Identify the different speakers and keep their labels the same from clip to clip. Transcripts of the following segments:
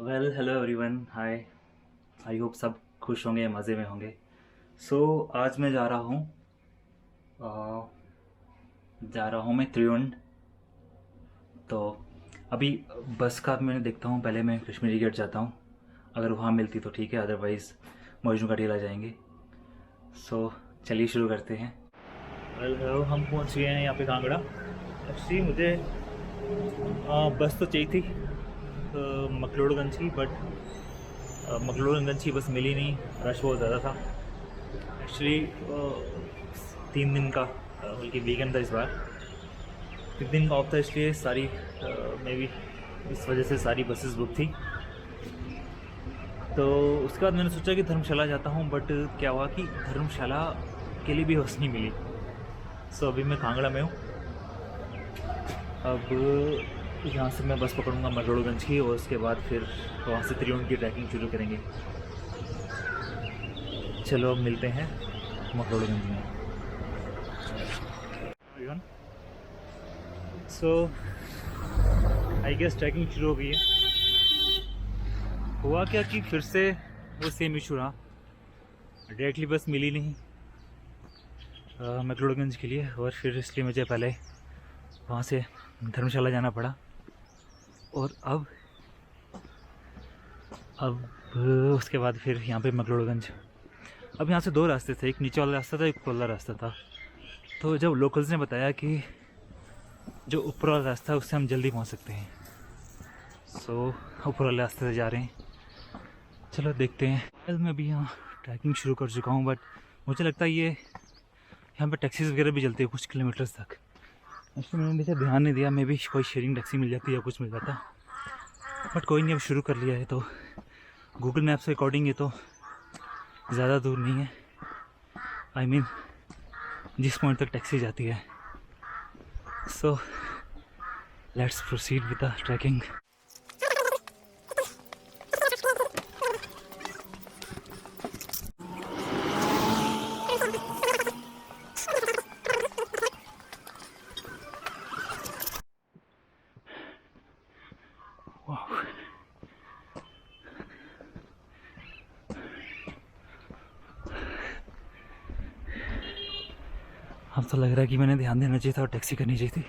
Speaker 1: Hello everyone, hi. I hope सब खुश होंगे, मज़े में होंगे। सो आज मैं जा रहा हूँ मैं त्रिवेंद्र। तो अभी बस का मैं देखता हूँ, पहले मैं कश्मीरी गेट जाता हूँ। अगर वहाँ मिलती तो ठीक है, अदरवाइज़ मजनू का टीला जाएंगे। सो चलिए शुरू करते हैं। हेलो, हम पहुँच गए हैं यहाँ पे कांगड़ा। एक्चुअली मुझे बस तो चाहिए थी मकलोडगंज की, बट मकलोडगंज की बस मिली नहीं। रश बहुत ज़्यादा था। एक्चुअली 3 दिन का बल्कि वीकेंड था इस बार। 3 दिन का ऑफ था, इसलिए सारी मे बी इस वजह से सारी बसेस बुक थी। तो उसके बाद मैंने सोचा कि धर्मशाला जाता हूँ, बट क्या हुआ कि धर्मशाला के लिए भी बस नहीं मिली। सो अभी मैं कांगड़ा में हूँ। अब यहाँ से मैं बस पकड़ूंगा मकलोडगंज की, और उसके बाद फिर वहाँ से त्रिवेंद्र की ट्रैकिंग शुरू करेंगे। चलो अब मिलते हैं मकलोडगंज में। सो आई गेस ट्रैकिंग शुरू हो गई है। हुआ क्या कि फिर से वो सेम इशू रहा। डायरेक्टली बस मिली नहीं मैक्लोडगंज के लिए, और फिर इसलिए मुझे पहले वहाँ से धर्मशाला जाना पड़ा। और अब उसके बाद फिर यहाँ पे मैक्लोडगंज। अब यहाँ से 2 रास्ते थे, एक नीचे वाला रास्ता था, एक ऊपर वाला रास्ता था। तो जब लोकल्स ने बताया कि जो ऊपर वाला रास्ता है उससे हम जल्दी पहुँच सकते हैं, सो ऊपर वाले रास्ते से जा रहे हैं। चलो देखते हैं। मैं अभी यहाँ ट्रैकिंग शुरू कर चुका हूँ, बट मुझे लगता है ये यहाँ पे टैक्सीज वगैरह भी चलती है कुछ किलोमीटर्स तक। एक्चुअली मैंने नीचे ध्यान नहीं दिया, मे भी कोई शेयरिंग टैक्सी मिल जाती है या कुछ मिल जाता। बट कोई नहीं, अब शुरू कर लिया है तो गूगल मैप्स के अकॉर्डिंग ये तो ज़्यादा दूर नहीं है। आई मीन जिस पॉइंट तक टैक्सी जाती है। So let's proceed with the trekking. अब तो लग रहा है कि मैंने ध्यान देना चाहिए था और टैक्सी करनी चाहिए थी,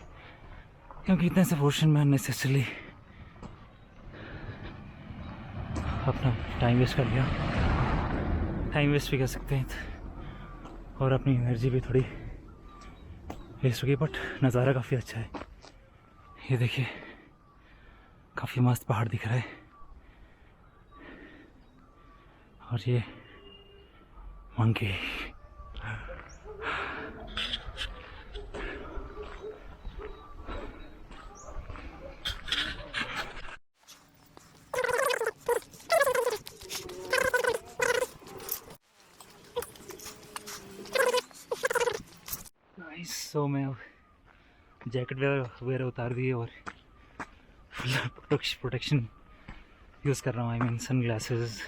Speaker 1: क्योंकि इतने से पोर्शन में अननेसेसरली अपना टाइम वेस्ट कर लिया। टाइम वेस्ट भी कर सकते हैं और अपनी एनर्जी भी थोड़ी वेस्ट हो गई, बट नज़ारा काफ़ी अच्छा है। ये देखिए, काफ़ी मस्त पहाड़ दिख रहा है। और ये मंकी। सो मैं अब जैकेट वगैरह उतार दिए और प्रोटेक्शन यूज़ कर रहा हूँ। I mean sunglasses,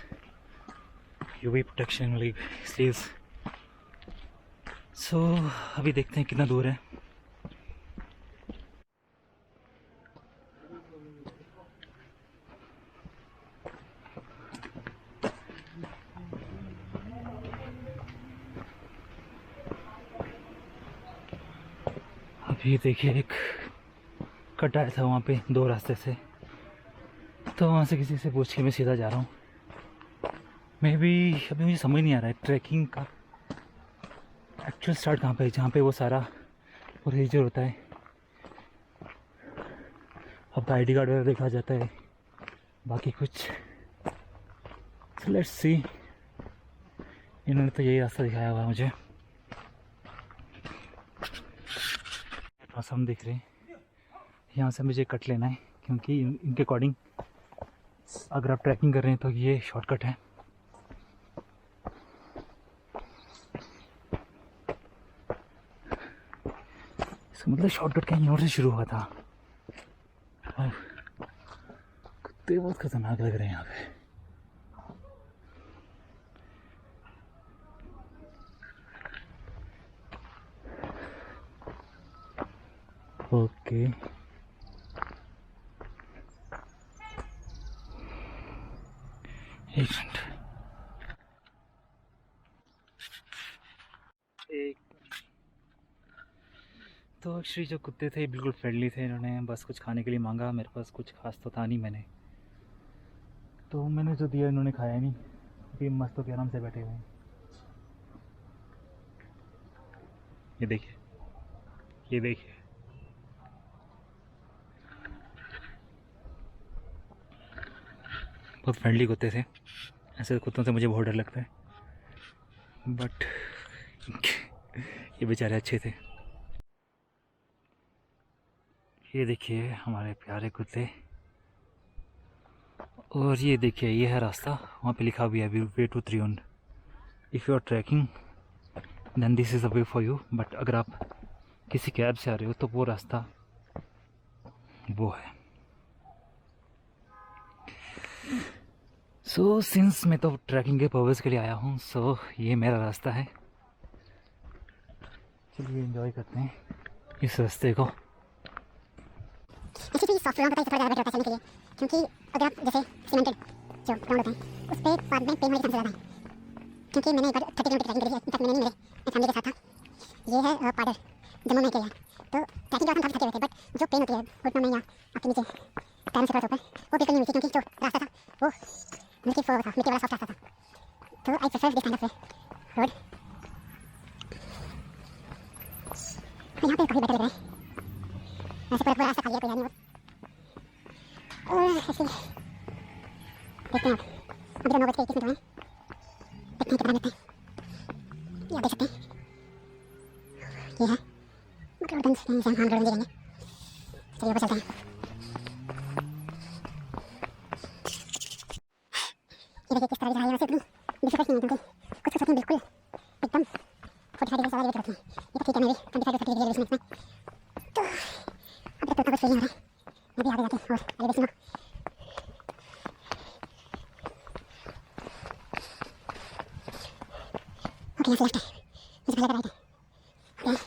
Speaker 1: UV protection, like sleeves. So अभी देखते हैं कितना दूर है। अभी देखिए, एक कट आया था वहाँ पे 2 रास्ते से, तो वहाँ से किसी से पूछ के मैं सीधा जा रहा हूँ। मैं भी अभी मुझे समझ नहीं आ रहा है ट्रैकिंग का एक्चुअल स्टार्ट कहाँ पे है, जहाँ पे वो सारा प्रोसीजर होता है। अब आईडी कार्ड वगैरह देखा जाता है, बाकी कुछ। Let's see. इन्होंने तो यही रास्ता दिखाया हुआ है मुझे। मौसम दिख रहे हैं, यहाँ से मुझे कट लेना है, क्योंकि इनके अकॉर्डिंग अगर आप ट्रैकिंग कर रहे हैं तो ये शॉर्टकट है। इसका मतलब शॉर्टकट कहीं और से शुरू हुआ था। कुत्ते बहुत खतरनाक लग रहे हैं यहाँ पे। ओके, एक मिनट, एक। तो एक्चुअली जो कुत्ते थे बिल्कुल फ्रेंडली थे, इन्होंने बस कुछ खाने के लिए मांगा, मेरे पास कुछ खास तो था नहीं, मैंने जो दिया इन्होंने खाया नहीं, क्योंकि मस्त होकर आराम से बैठे हुए हैं। ये देखिए, ये देखिए, बहुत फ्रेंडली कुत्ते थे। ऐसे कुत्तों से मुझे बहुत डर लगता है, बट ये बेचारे अच्छे थे। ये देखिए हमारे प्यारे कुत्ते। और ये देखिए, ये है रास्ता, वहाँ पे लिखा भी है way to Triund. If you are trekking then this is a way for you, but अगर आप किसी कैब से आ रहे हो तो वो रास्ता वो है। सो सिंस मैं तो ट्रैकिंग के पर्पज़ के लिए आया हूँ, सो ये मेरा रास्ता है। चलिए एंजॉय करते हैं इस रास्ते को।
Speaker 2: ऐसे भी सॉफ्ट ग्राउंड होता है, थोड़ा ज़्यादा बेटर होता है चलने के लिए, क्योंकि अगर आप जैसे सीमेंटेड जो ग्राउंड होता है उस पर बाद में पेन होने के चांस ज़्यादा है। क्योंकि मैंने एक बार 30 किलोमीटर ट्रैकिंग करी है, इनफैक्ट मैंने नहीं, मेरे फैमिली के साथ था। ये है पाडर, जम्मू में किया। तो ट्रैकिंग के बाद हम काफ़ी थके हुए थे, बट जो पेन होती है घुटनों में या आपके नीचे पैरों से थोड़ा ऊपर, वो बिल्कुल नहीं हुई थी, क्योंकि जो रास्ता था वो मिट्टी फ्लोर था, मिट्टी वाला सॉफ्ट रास्ता था। तो I prefer this kind of road. यहाँ पे काफ़ी बेटर लग रहा है, ऐसे पूरा रास्ता खाली है, कोई है नहीं। और ऐसे देखते हैं, अभी तो 9:21 हुए हैं, देखते हैं कितना मिलता है। ये आप देख सकते हैं, ये है McLeodगंज, यहीं से हम McLeodगंज जाएंगे। चलिए ऊपर चलते हैं। ये देखिए किस तरह की जगह है, वैसे इतनी डिफिकल्ट नहीं है, क्योंकि कुछ होती हैं बिल्कुल एकदम 45 डिग्री से ज़्यादा होती हैं। ये तो ठीक है, मैं भी 25 to 30 डिग्री में। तो अब तक तो कुछ फील नहीं हो रहा है, मैं भी आगे जाके और आगे देखूँगा। ओके, यहाँ से लेफ्ट है, मुझे पहले राइट है। ओके,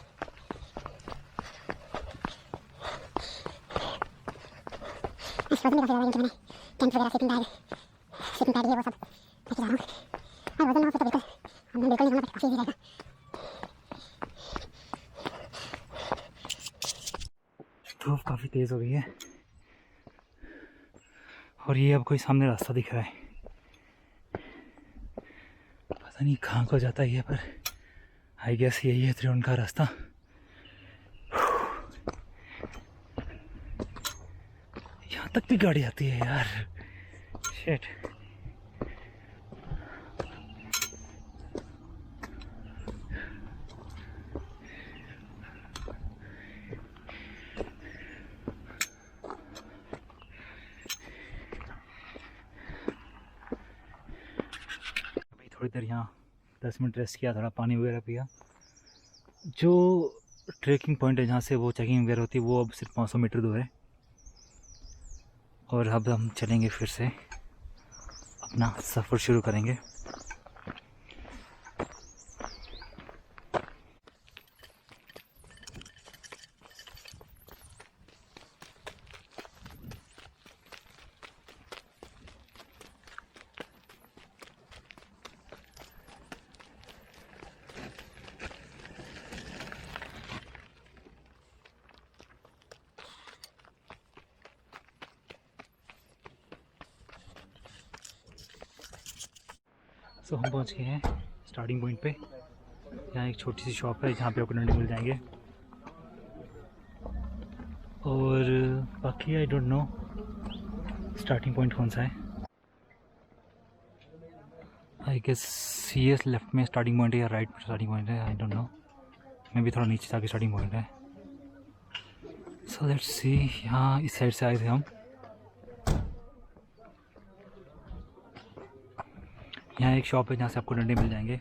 Speaker 2: इस वजन भी काफ़ी ज़्यादा है, क्योंकि मैंने टेंट वगैरह स्लीपिंग बैग ये वो सब लेके जा रहा हूँ। और वजन हो तो बिल्कुल हमने बिल्कुल नहीं होना, बट काफ़ी ईजी रहेगा।
Speaker 1: धूप काफ़ी तेज़ हो गई है, और ये अब कोई सामने रास्ता दिख रहा है, पता नहीं कहाँ को जाता है ये, पर आई गेस यही है त्रियुण का रास्ता। यहाँ तक भी गाड़ी आती है यार, शिट। अभी थोड़ी देर यहाँ 10 मिनट रेस्ट किया, थोड़ा पानी वगैरह पिया। जो ट्रैकिंग पॉइंट है जहाँ से वो चेकिंग वगैरह होती है, वो अब सिर्फ 500 मीटर दूर है। और अब हम चलेंगे, फिर से अपना सफ़र शुरू करेंगे। सो हम पहुंच गए हैं स्टार्टिंग पॉइंट पे। यहाँ एक छोटी सी शॉप है जहाँ पे आपको नंडे मिल जाएंगे, और बाकी आई डोंट नो स्टार्टिंग पॉइंट कौन सा है। आई गेस ये लेफ्ट में स्टार्टिंग पॉइंट है या राइट में स्टार्टिंग पॉइंट है, आई डोंट नो। मैं भी थोड़ा नीचे जाके स्टार्टिंग पॉइंट है। सो लेट्स सी, यहाँ इस साइड से आए थे हम। यहाँ एक शॉप है जहाँ से आपको डंडे मिल जाएंगे।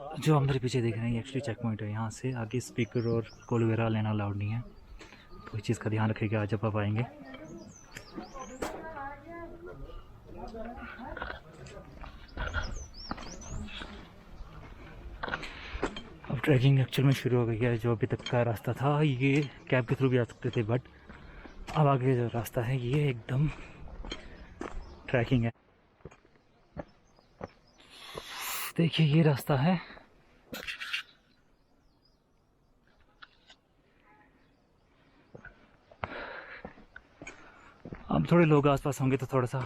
Speaker 1: जो हम मेरे पीछे देख रहे हैं एक्चुअली चेक पॉइंट है। यहाँ से आगे स्पीकर और कॉल वगैरह लेना अलाउड नहीं है, तो इस चीज़ का ध्यान रखिएगा जब आप आएंगे। अब ट्रैकिंग एक्चुअल में शुरू हो गई है। जो अभी तक का रास्ता था ये कैब के थ्रू भी आ सकते थे, बट अब आगे जो रास्ता है ये एकदम ट्रैकिंग है। देखिए ये रास्ता है। अब थोड़े लोग आसपास होंगे तो थोड़ा सा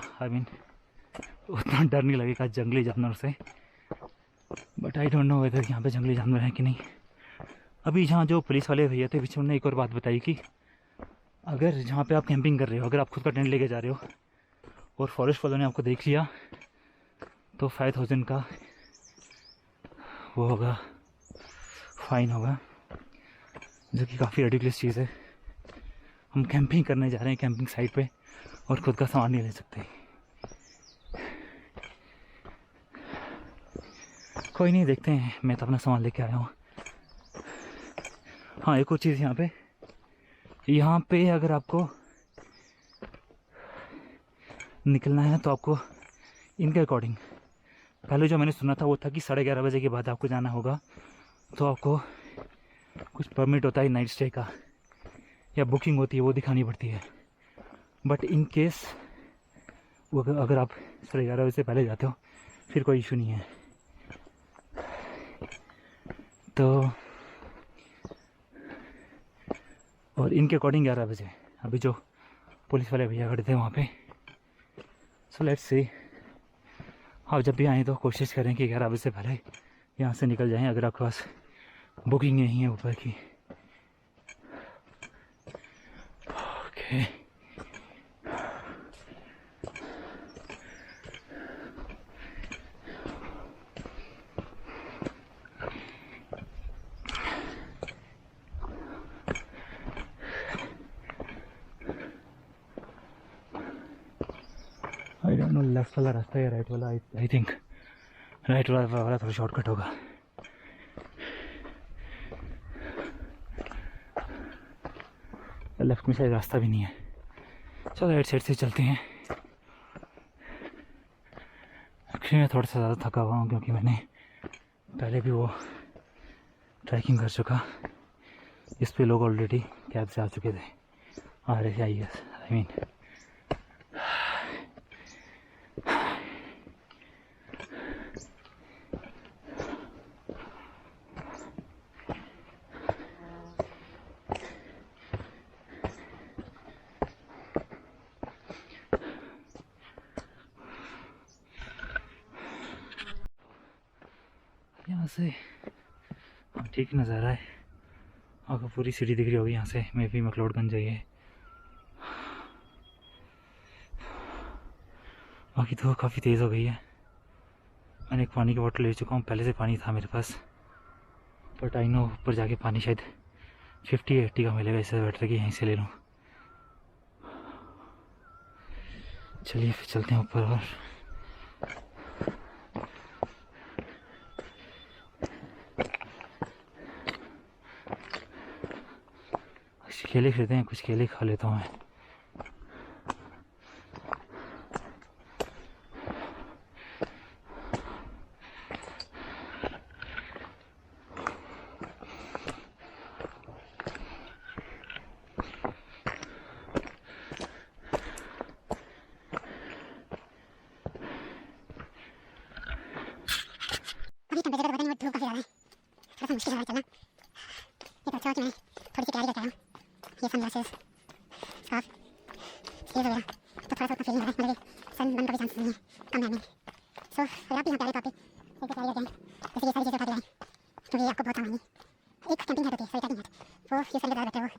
Speaker 1: उतना डर नहीं लगेगा जंगली जानवर से, but I don't know whether यहाँ पे जंगली जानवर हैं कि नहीं। अभी जहाँ जो पुलिस वाले भैया थे पीछे, उन्होंने एक और बात बताई कि अगर जहाँ पे आप कैंपिंग कर रहे हो, अगर आप खुद का टेंट लेके जा रहे हो और फॉरेस्ट वालों ने आपको देख लिया तो 5000 का वो होगा, फाइन होगा, जो कि काफ़ी रिडिकुलस चीज़ है। हम कैंपिंग करने जा रहे हैं कैंपिंग साइट पे और खुद का सामान नहीं ले सकते। कोई नहीं, देखते हैं। मैं तो अपना सामान लेके आया हूँ। हाँ, एक और चीज़ यहाँ पे अगर आपको निकलना है तो आपको इनके अकॉर्डिंग, पहले जो मैंने सुना था वो था कि 11:30 बजे के बाद आपको जाना होगा, तो आपको कुछ परमिट होता है नाइट स्टे का या बुकिंग होती है, वो दिखानी पड़ती है। बट इन केस वो अगर आप 11:30 बजे से पहले जाते हो फिर कोई इशू नहीं है। तो और इनके अकॉर्डिंग 11 बजे अभी जो पुलिस वाले भैया खड़े थे वहाँ पे। सो लेट्स सी, आप जब भी आएँ तो कोशिश करें कि 11 बजे से पहले यहाँ से निकल जाएं, अगर आपके पास बुकिंग नहीं है ऊपर की। Okay, I don't no left वाला रास्ता या राइट वाला। आई थिंक राइट वाला थोड़ा शॉर्टकट होगा। लेफ्ट में शायद रास्ता भी नहीं है। चलो राइट साइड से चलते हैं। एक्चुअली मैं थोड़ा सा ज़्यादा थका हुआ हूँ क्योंकि मैंने पहले भी वो ट्रैकिंग कर चुका। इस पे लोग ऑलरेडी कैब से आ चुके थे, आ रहे थे। आई मीन यहाँ से ठीक नज़ारा है। आपको पूरी सिटी दिख रही होगी यहाँ से। मे भी मैक्लोडगंज जाइए। बाकी तो काफ़ी तेज़ हो गई है। मैंने एक पानी की बोतल ले चुका हूँ, पहले से पानी था मेरे पास, बट आई नो ऊपर जाके पानी शायद 50-80 का मिलेगा, इससे बेटर कि यहीं से ले लूँ। चलिए फिर चलते हैं ऊपर। और केले खरीदते हैं, कुछ केले खा लेता हूँ मैं।
Speaker 2: अभी टेम्परेचर पता नहीं, धूप काफ़ी ज़्यादा है, थोड़ा सा मुश्किल हो रहा है चलना। ये तो अच्छा कि मैं थोड़ी सी तैयारी करके आया हूँ। ये सनग्लासेस, स्कार्फ, स्लीव्स वगैरह, तो थोड़ा सा उतना फीलिंग हो रहा है। मतलब सन बन का भी चांस नहीं है, कम है। सो अगर आप भी यहाँ पे आ रहे तो आप भी एक तैयारी करके आएँ, जैसे ये सारी चीज़ें उठा के लाएँ, क्योंकि ये आपको बहुत काम आएंगी। एक कैंपिंग हैट होती है, सॉरी ट्रैकिंग हैट, वो यूज़ करके ज़्यादा बेटर है। वो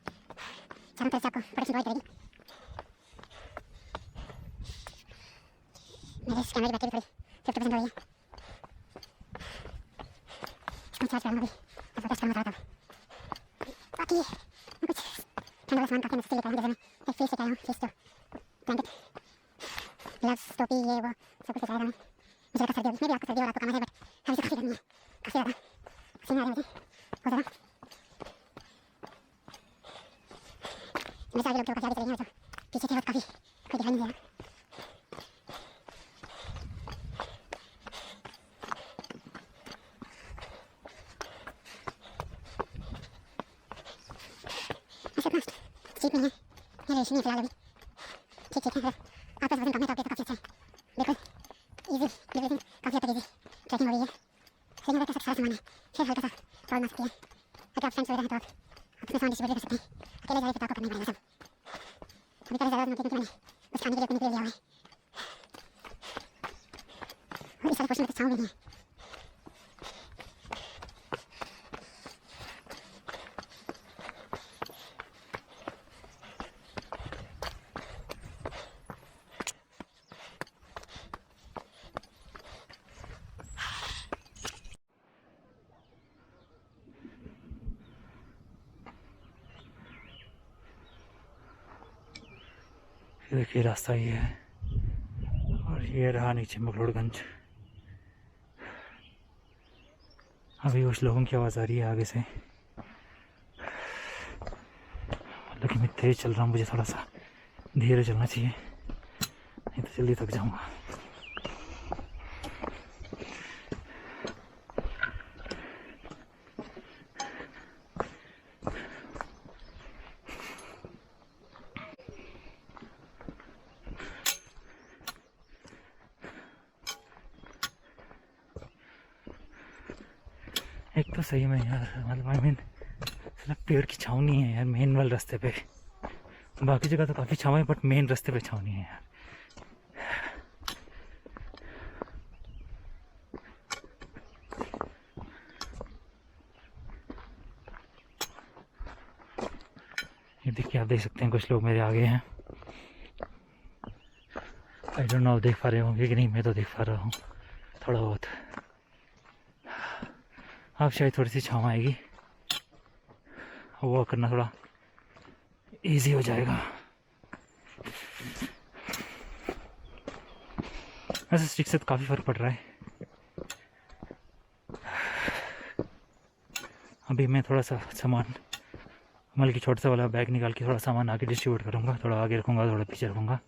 Speaker 2: चारों तरफ से आपको प्रोटेक्शन प्रोवाइड करेगी। मेरे इस कैमरे की बैटरी थोड़ी 50% हो गई है, चार्ज करूँगा अभी, तो फोकस करूँगा ज़्यादा। बाकी मैं कुछ ठंड वाला सामान काफ़ी मस्ती लेकर आया हूँ। जैसे मैं एक फेस लेकर आया हूँ, फेस तो ब्लैंकेट, ग्लव्स, टोपी, ये वो सब कुछ लेकर आया हूँ। मुझे लगा सर्दी होगी, मैं भी आपको सर्दी हो रहा तो कम है, बट अभी से काफ़ी गर्मी है, काफ़ी ज़्यादा। पसीना आ रहा है मुझे बहुत ज़्यादा। मेरे से आगे लोग तो काफ़ी आगे चले गए हैं, तो पीछे थे वो काफ़ी कोई दिखाई नहीं दे रहा। ऐसे अपना स्ट्रीट नहीं है, ये रेस नहीं है फिलहाल अभी। ठीक ठीक है, मतलब आपका वजन कम है तो आपके तो काफ़ी अच्छा है, बिल्कुल ईजी, बिल्कुल काफ़ी हद तक ईजी ट्रैकिंग हो रही है। लेकिन अगर सारा सामान है फिर हल्का सा प्रॉब्लम आ सकती है। अगर आप फ्रेंड्स वगैरह हैं तो आप अपना सामान डिस्ट्रीब्यूट कर सकते हैं, अकेले जाए तो आपको करना ही पड़ेगा सब। अभी पहले ज़्यादा क्योंकि मैंने उस खाने के लिए अपने लिए लिया हुआ है और इस सारे पोर्शन में तो छाँव भी नहीं है।
Speaker 1: देखिए रास्ता ये है और ये रहा नीचे मकलोडगंज। अभी कुछ लोगों की आवाज़ आ रही है आगे से, लेकिन मैं तेज़ चल रहा हूँ, मुझे थोड़ा सा धीरे चलना चाहिए नहीं तो जल्दी थक जाऊँगा। एक तो सही में यार, मतलब आई मीन सिर्फ पेड़ की छाँव नहीं है यार मेन वाले रास्ते पे, बाकी जगह तो काफ़ी छाँव है बट मेन रास्ते पे छाँव नहीं है यार। ये देखिए, आप देख सकते हैं कुछ लोग मेरे आगे हैं। आई डोंट नो देख पा रहे होंगे कि नहीं, मैं तो देख पा रहा हूँ थोड़ा बहुत। अब शायद थोड़ी सी छाँव आएगी, वॉक करना थोड़ा इजी हो जाएगा। वैसे स्टिक से तो काफ़ी फ़र्क पड़ रहा है। अभी मैं थोड़ा सा सामान, मतलब कि छोटा सा वाला बैग निकाल के थोड़ा सामान आगे डिस्ट्रीब्यूट करूँगा, थोड़ा आगे रखूँगा, थोड़ा पीछे रखूँगा।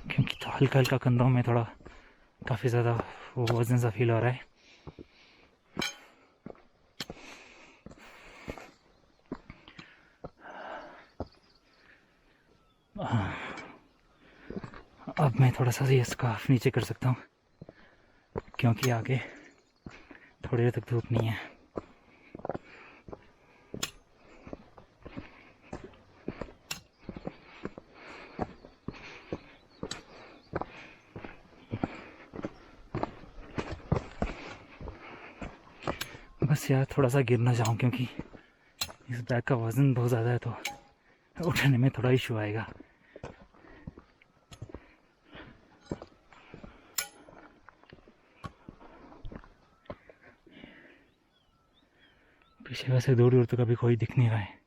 Speaker 1: क्योंकि तो हल्का हल्का कंधों में थोड़ा काफ़ी ज़्यादा वो वजन सा फील हो रहा है। अब मैं थोड़ा सा ये स्कार्फ नीचे कर सकता हूँ क्योंकि आगे थोड़ी देर तक धूप नहीं है। बस यार थोड़ा सा गिर ना जाऊँ, क्योंकि इस बैग का वज़न बहुत ज़्यादा है तो उठाने में थोड़ा इशू आएगा। पीछे वैसे दूर दूर तो कभी कोई दिख नहीं रहा है।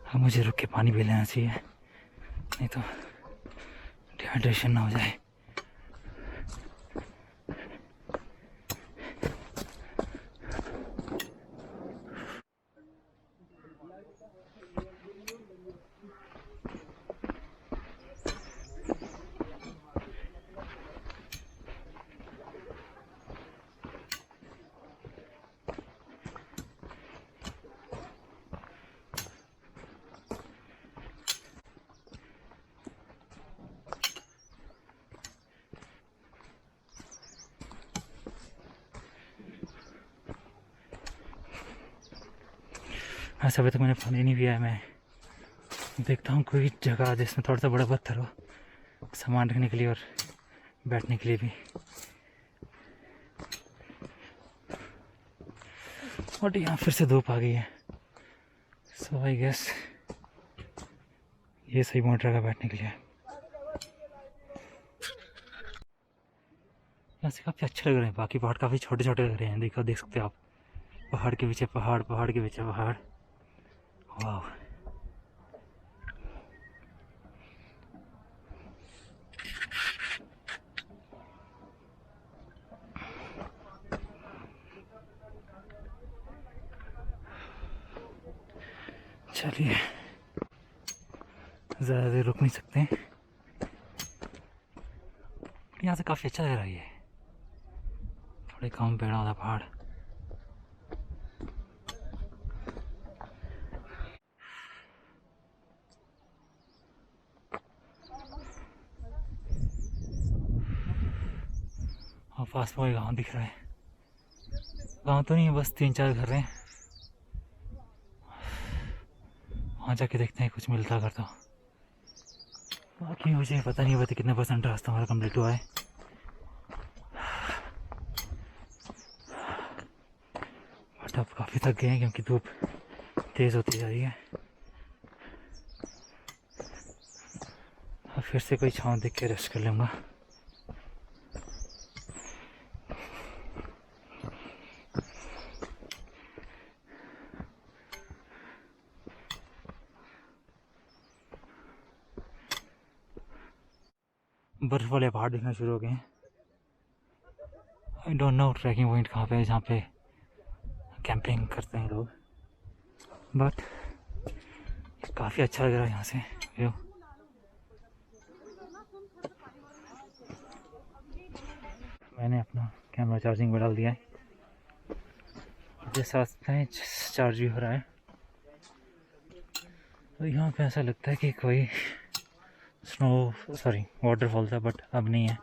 Speaker 1: अब मुझे रुक के पानी भी लेना चाहिए, नहीं तो डिहाइड्रेशन ना हो जाए। ऐसा अभी तक मैंने पानी नहीं पिया है। मैं देखता हूँ कोई जगह जिसमें थोड़ा सा बड़ा पत्थर हो, सामान रखने के लिए और बैठने के लिए भी। और यहाँ फिर से धूप आ गई है, सो आई गेस ये सही मोटर रहेगा बैठने के लिए। यहाँ से काफ़ी अच्छे लग रहे हैं, बाकी पहाड़ काफ़ी छोटे छोटे लग रहे हैं। देखो, देख सकते हो आप, पहाड़ के पीछे पहाड़, पहाड़ के पीछे पहाड़। वाह, चलिए ज़्यादा देर रुक नहीं सकते। यहाँ से काफ़ी अच्छा लग रहा है ये, थोड़े कम पेड़ वाला पहाड़। और पास में गाँव दिख रहा है। गाँव तो नहीं है, बस 3-4 घर हैं। वहाँ जाके देखते हैं कुछ मिलता अगर तो। बाकी मुझे पता नहीं होता कितने % रास्ता हमारा कंप्लीट हुआ है। बट अब काफ़ी थक गए हैं क्योंकि धूप तेज़ होती जा रही है। अब फिर से कोई छाँव देख के रेस्ट कर लूँगा। बर्फ़ वाले पहाड़ दिखना शुरू हो गए हैं। I don't know trekking point कहाँ पे है जहाँ पे कैंपिंग करते हैं लोग, बट काफ़ी अच्छा लग रहा है यहाँ से व्यू। मैंने अपना कैमरा चार्जिंग में डाल दिया है, जिस साथ में चार्ज भी हो रहा है। तो यहाँ पे ऐसा लगता है कि कोई वाटरफॉल था, बट अब नहीं है।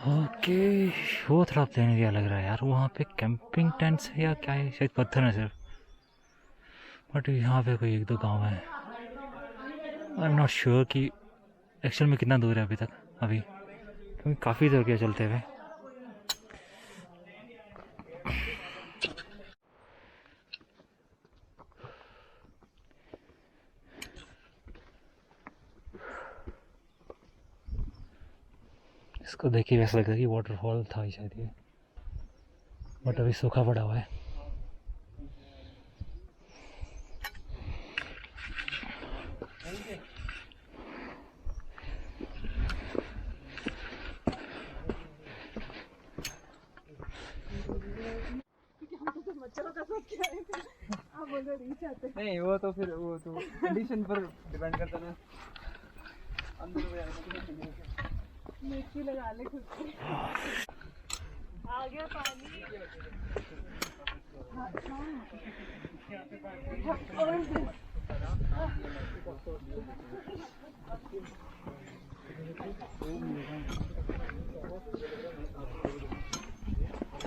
Speaker 1: ओके, वो थोड़ा प्लेन एरिया लग रहा है यार। वहाँ पे कैंपिंग टेंट्स है या क्या है, शायद पत्थर है सिर्फ। बट यहाँ पे कोई 1-2 गांव है। आई एम नॉट श्योर कि एक्चुअल में कितना दूर है अभी तक, क्योंकि काफ़ी दूर गया चलते हुए। इसको देखिए वैसा लगता है कि वाटरफॉल था शायद ये, बट अभी सूखा पड़ा हुआ है।
Speaker 3: नहीं वो तो फिर वो तो कंडीशन पर डिपेंड करता ना। अंदर मिर्ची लगा ले खुद से। आ गया पानी।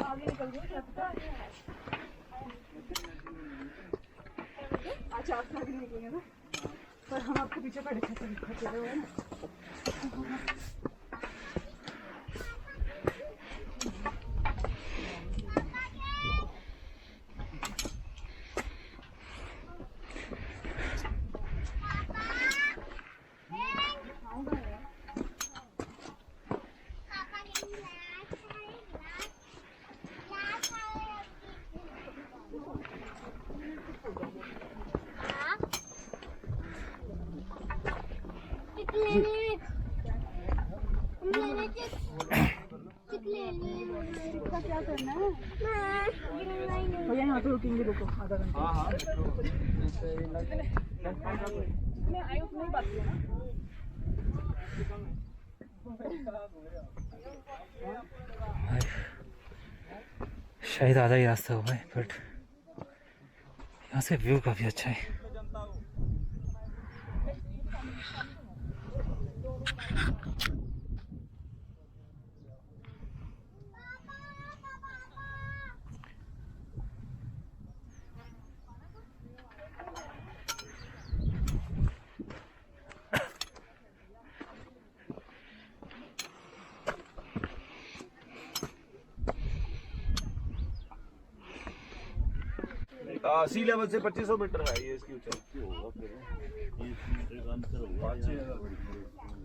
Speaker 3: आगे निकल गया। अच्छा आप आगे निकलेंगे ना, पर हम आपके पीछे खड़े हुए हैं ना। क्या करना है भैया, यहाँ पे रुकेंगे, रुको आधा घंटा। हाँ मैं आई उतनी बात है ना।
Speaker 1: शायद आधा ही रास्ता हुआ है, बट यहाँ से व्यू काफ़ी अच्छा है।
Speaker 4: सी लेवल से 2500 मीटर है ये इसकी ऊंचाई।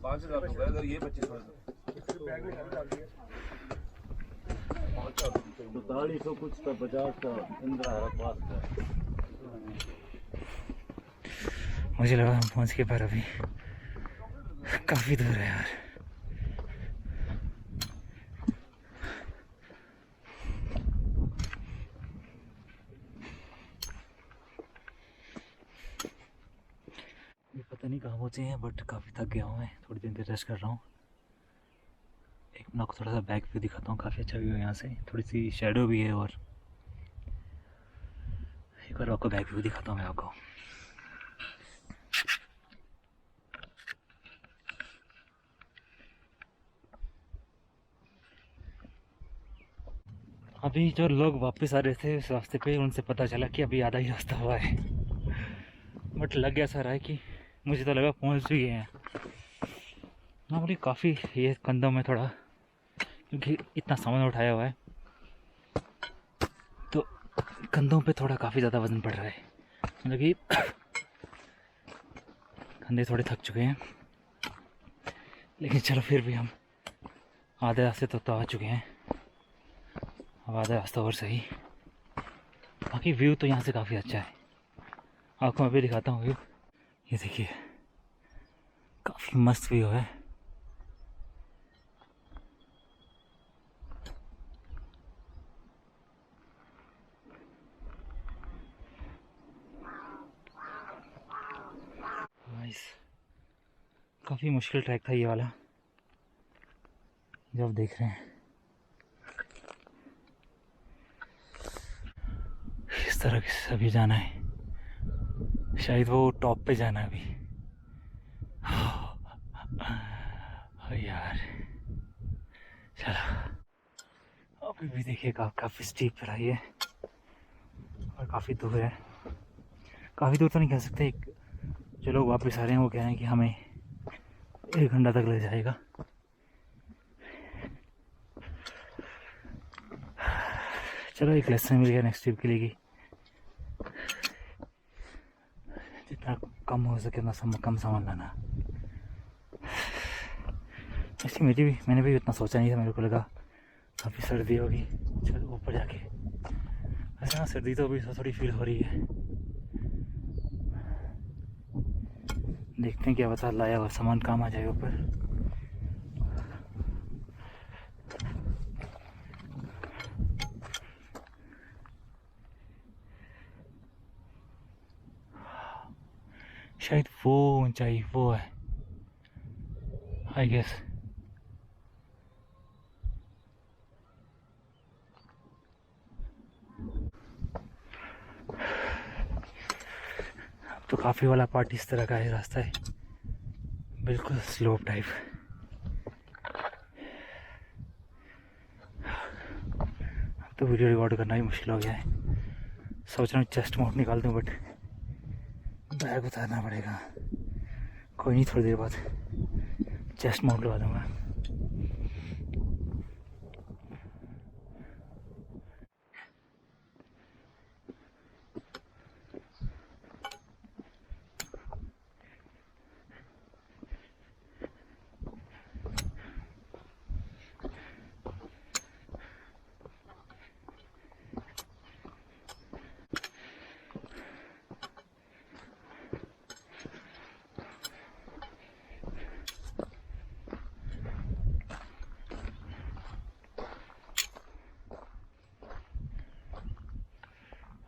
Speaker 4: 5,000 तो अगर ये 2500
Speaker 5: 4500 कुछ था, 50 का 15 पास था।
Speaker 1: मुझे लगा हम पहुंच के, पर अभी काफ़ी दूर है यार। ये पता नहीं कहाँ पहुँचे हैं, बट काफ़ी थक गया हूँ मैं। थोड़ी देर से रेस्ट कर रहा हूँ। एक मैं आपको थोड़ा सा बैक व्यू दिखाता हूँ। काफ़ी अच्छा व्यू है यहाँ से, थोड़ी सी शेडो भी है। और एक बार आपको बैक व्यू दिखाता हूँ मैं आपको। अभी जो लोग वापस आ रहे थे उस रास्ते पे, उनसे पता चला कि अभी आधा ही रास्ता हुआ है। बट लग गया सा रहा है कि मुझे तो लगा पहुंच भी गए हैं। नॉर्मली काफ़ी ये कंधों में थोड़ा, क्योंकि इतना सामान उठाया हुआ है तो कंधों पे थोड़ा काफ़ी ज़्यादा वजन पड़ रहा है। मतलब कि कंधे थोड़े थक चुके हैं, लेकिन चलो फिर भी हम आधे रास्ते तो आ चुके हैं। अब आधा रास्ता और सही। बाकी व्यू तो यहाँ से काफ़ी अच्छा है। आपको मैं भी दिखाता हूँ व्यू। ये देखिए, काफ़ी मस्त व्यू है। नाइस। काफ़ी मुश्किल ट्रैक था ये वाला जो आप देख रहे हैं। इस तरह से अभी जाना है, शायद वो टॉप पे जाना है अभी। यार चलो, अभी भी देखिए काफ़ी स्टीप चढ़ाई है और काफ़ी दूर है। काफ़ी दूर तो नहीं कह सकते। जो लोग वापस आ रहे हैं वो कह रहे हैं कि हमें 1 घंटा तक लग जाएगा। चलो, एक लेसन मिल गया नेक्स्ट ट्रिप के लिए कि जितना कम हो सके उतना कम सामान लाना। ऐसी मैंने भी उतना सोचा नहीं था। मेरे को लगा काफ़ी सर्दी होगी। चलो ऊपर जाके, वैसे हाँ सर्दी तो अभी थोड़ी फील हो रही है। देखते हैं क्या पता लाया हुआ सामान काम आ जाएगा ऊपर। शायद वो ऊंचाई वो है, आई गेस। तो काफ़ी वाला पार्ट इस तरह का है रास्ता है, बिल्कुल स्लोप टाइप। तो वीडियो रिकॉर्ड करना भी मुश्किल हो गया है। सोच रहा हूँ चेस्ट माउंट निकाल दूँ, बट बैग उतारना पड़ेगा। कोई नहीं, थोड़ी देर बाद चेस्ट माउंट लगा दूँगा।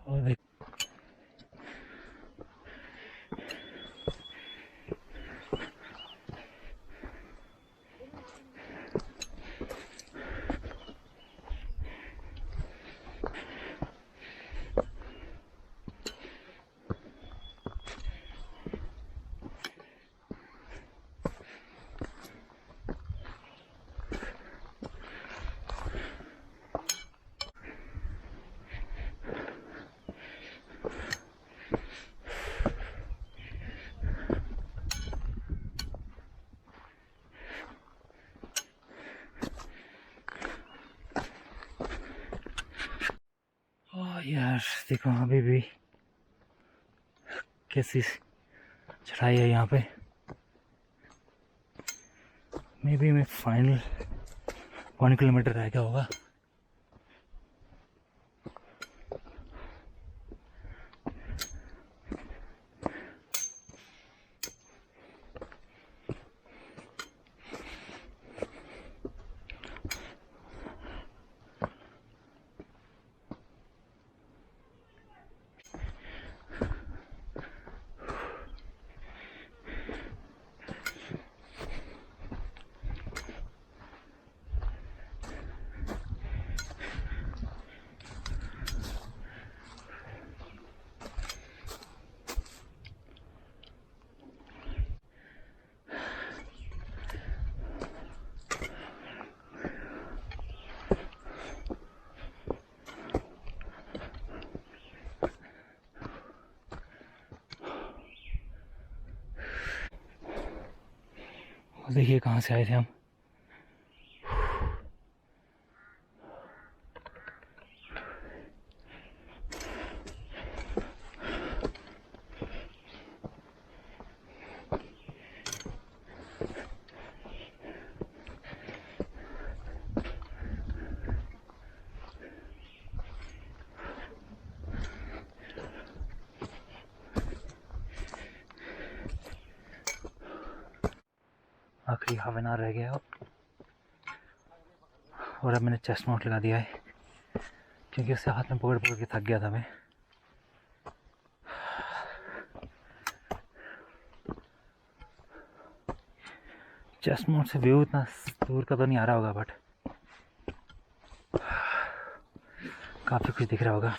Speaker 1: और देख, यार देखो अभी भी कैसी चढ़ाई है यहाँ पे। मे बी मैं फाइनल 1 किलोमीटर रह गया होगा। देखिए कहाँ से आए थे हम। आखिरी हाफ एन आवर रह गया और अब मैंने चेस्ट माउंट लगा दिया है क्योंकि उससे हाथ में पकड़ पकड़ के थक गया था मैं। चेस्ट माउंट से व्यू इतना दूर का तो नहीं आ रहा होगा बट काफ़ी कुछ दिख रहा होगा।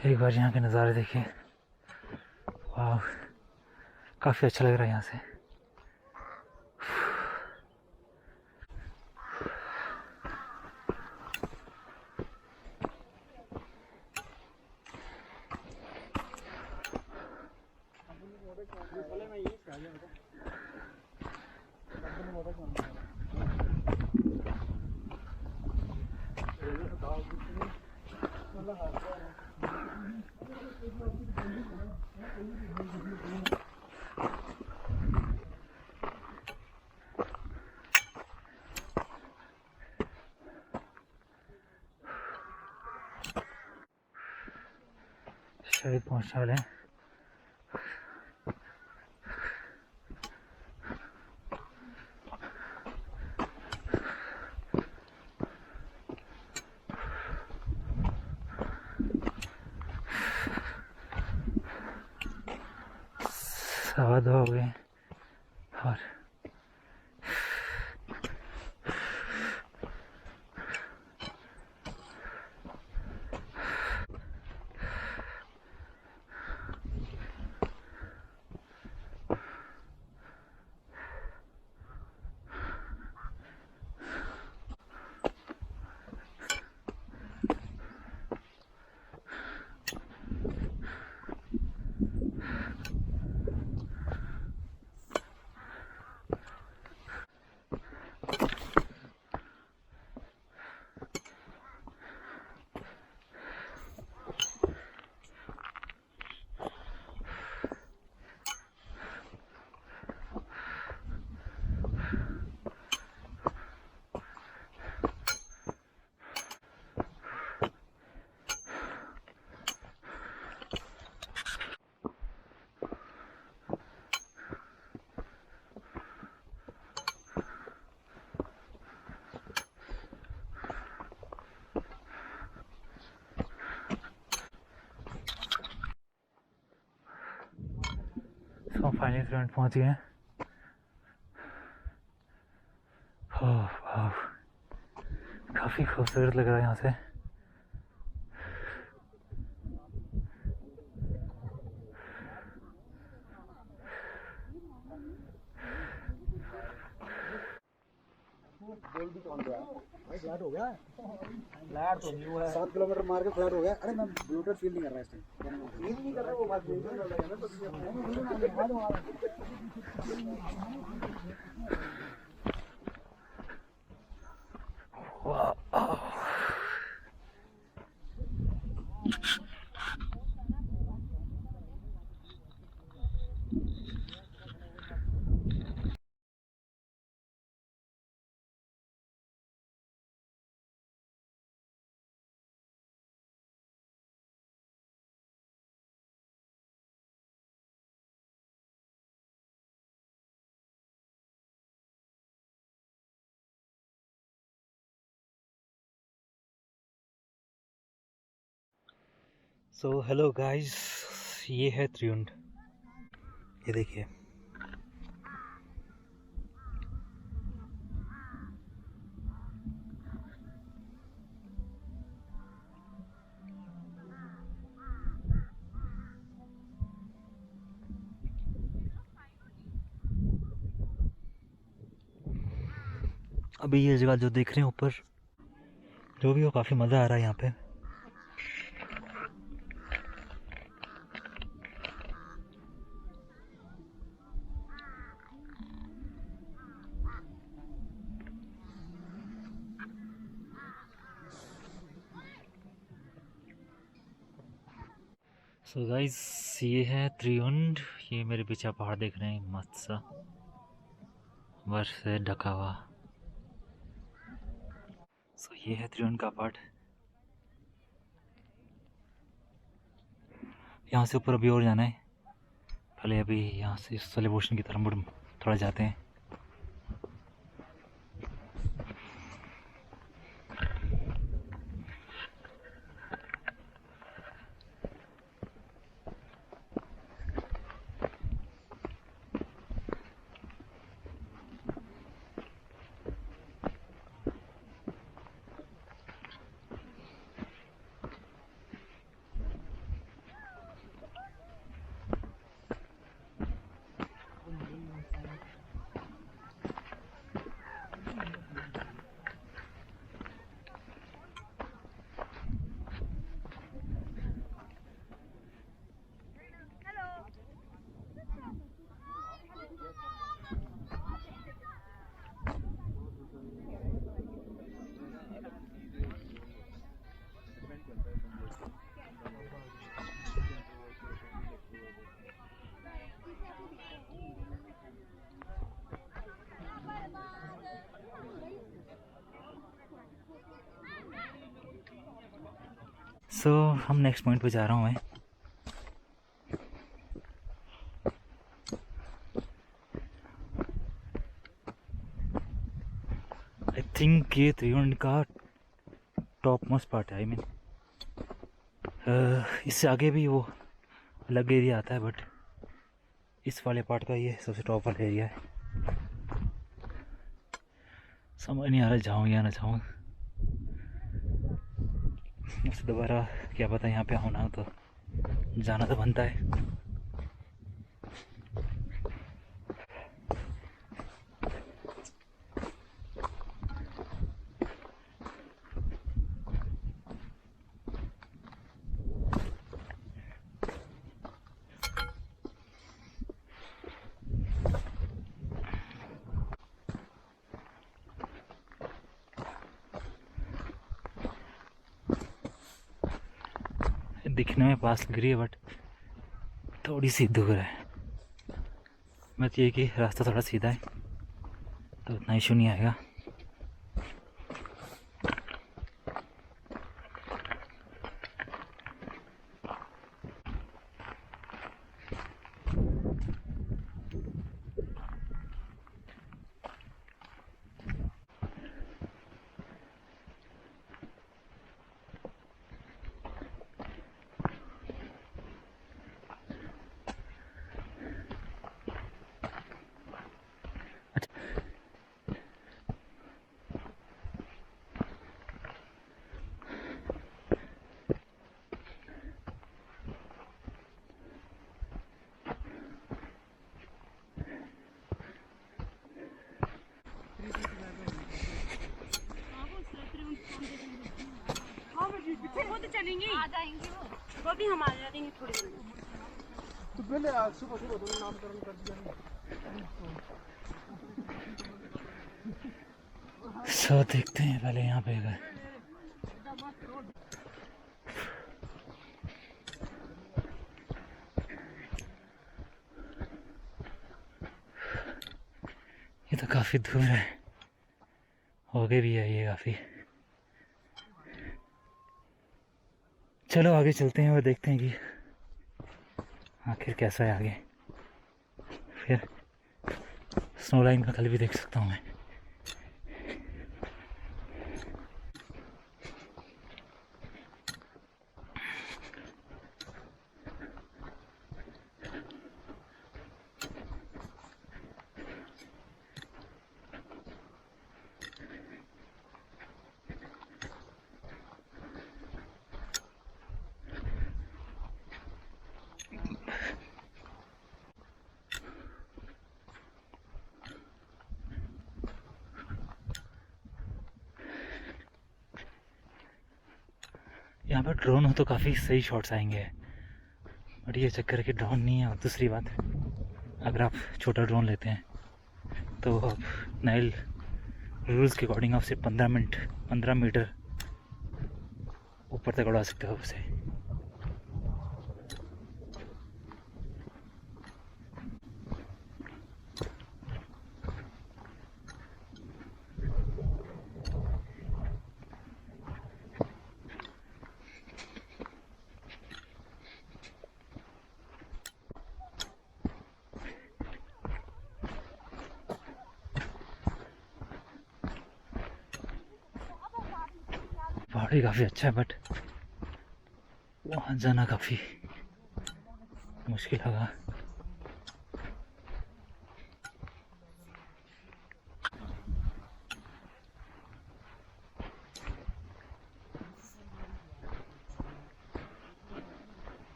Speaker 1: एक बार यहाँ के नज़ारे देखिए, वाह काफ़ी अच्छा लग रहा है यहाँ से। शायद पहुँचने वाले हैं। सवा 2 हो गए और फाइनली फ्रंट पहुंच गए हैं। ओह वाह, काफ़ी खूबसूरत लग रहा है यहाँ से।
Speaker 5: फ्लैट हो गया, फ्लैट तो न्यू है, 7 किलोमीटर मार के फ्लैट हो गया। अरे मैं ब्लूटूथ फील नहीं कर रहा इस टाइम, फील नहीं कर रहा वो बात नहीं
Speaker 1: सो हेलो गाइस, ये है त्रियुंड। ये देखिए, अभी ये जगह जो देख रहे हैं ऊपर, जो भी हो, काफ़ी मज़ा आ रहा है यहाँ पे। सो गाइस, ये है त्रियुंड। ये मेरे पीछे आप पहाड़ देख रहे हैं, मस्त सा बर्फ से ढका हुआ। सो ये है त्रियुंड का पार्ट। यहाँ से ऊपर अभी और जाना है। पहले अभी यहाँ से सेलिब्रेशन की तरफ मुड़ थोड़ा जाते हैं। सो हम नेक्स्ट पॉइंट पे जा रहा हूँ मैं। आई थिंक ये त्रियुंड का टॉप मोस्ट पार्ट है। आई मीन इससे आगे भी वो अलग एरिया आता है, बट इस वाले पार्ट का ये सबसे टॉप वाला एरिया है। समझ नहीं आ रहा जाऊँ या ना जाऊँ। मुझसे दोबारा क्या पता यहाँ पे आऊँ ना, तो जाना तो बनता है। दिखने में पास लग रही है, बट थोड़ी सी दूर है। मैं तो ये कि रास्ता थोड़ा सीधा है तो उतना इशू नहीं आएगा।
Speaker 3: चलेंगी आ जाएंगी वो भी हम आ जाएंगे थोड़ी देर में।
Speaker 5: तो पहले आज सुबह सुबह दोनों नामकरण कर दिया।
Speaker 1: सो देखते हैं पहले यहाँ पे अगर ये तो काफ़ी दूर है, हो गए भी है ये काफ़ी। चलो आगे चलते हैं और देखते हैं कि आखिर कैसा है आगे। फिर स्नो लाइन का कल भी देख सकता हूँ मैं। यहाँ पर ड्रोन हो तो काफ़ी सही शॉट्स आएंगे, बट ये चक्कर कि ड्रोन नहीं है। और दूसरी बात, अगर आप छोटा ड्रोन लेते हैं तो आप नाइल रूल्स के अकॉर्डिंग आप सिर्फ 15 मीटर ऊपर तक उड़ा सकते हो उसे। पहाड़ी काफ़ी अच्छा है, बट वहाँ जाना काफ़ी मुश्किल होगा।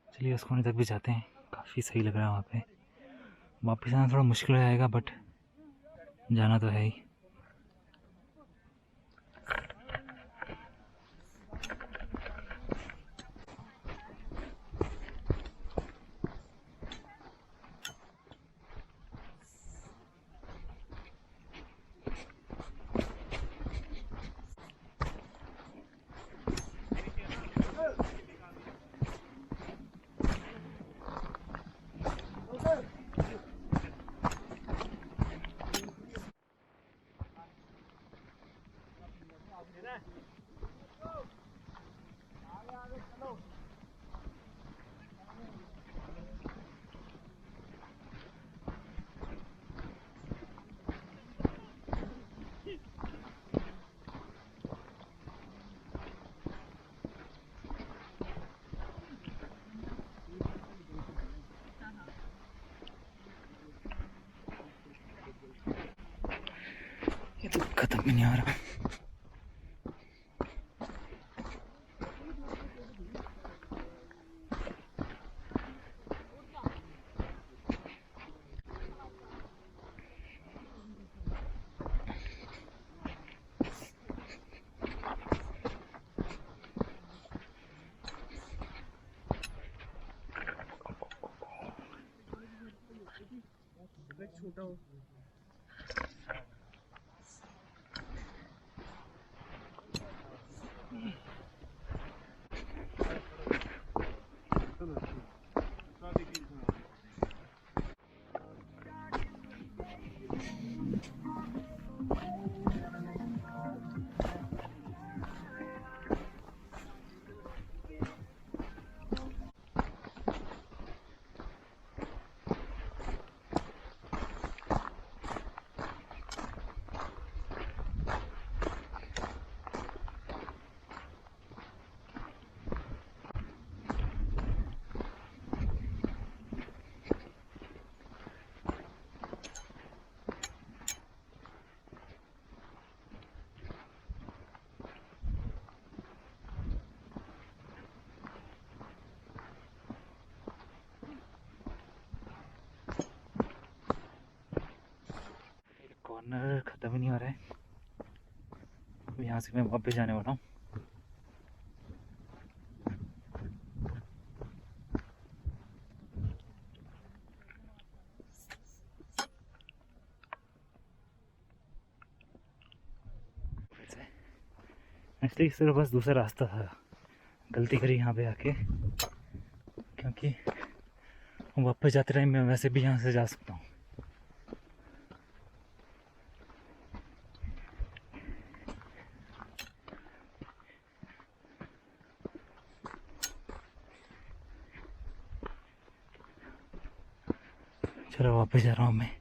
Speaker 1: चलिए उस कोने तक भी जाते हैं, काफ़ी सही लग रहा है वहाँ पे। वापस आना थोड़ा मुश्किल हो जाएगा, बट जाना तो है ही। ये तो खत्म भी नहीं हो रहा।
Speaker 5: छोटा हो
Speaker 1: कॉर्नर ख़त्म ही नहीं हो रहा है। अब यहाँ से मैं वापस जाने वाला हूँ। एक्चुअली इस तरफ बस दूसरा रास्ता था, गलती करी यहाँ पे आके, क्योंकि वापस जाते टाइम मैं वैसे भी यहाँ से जा सकता हूँ। चलो वापस जा रहा हूँ मैं।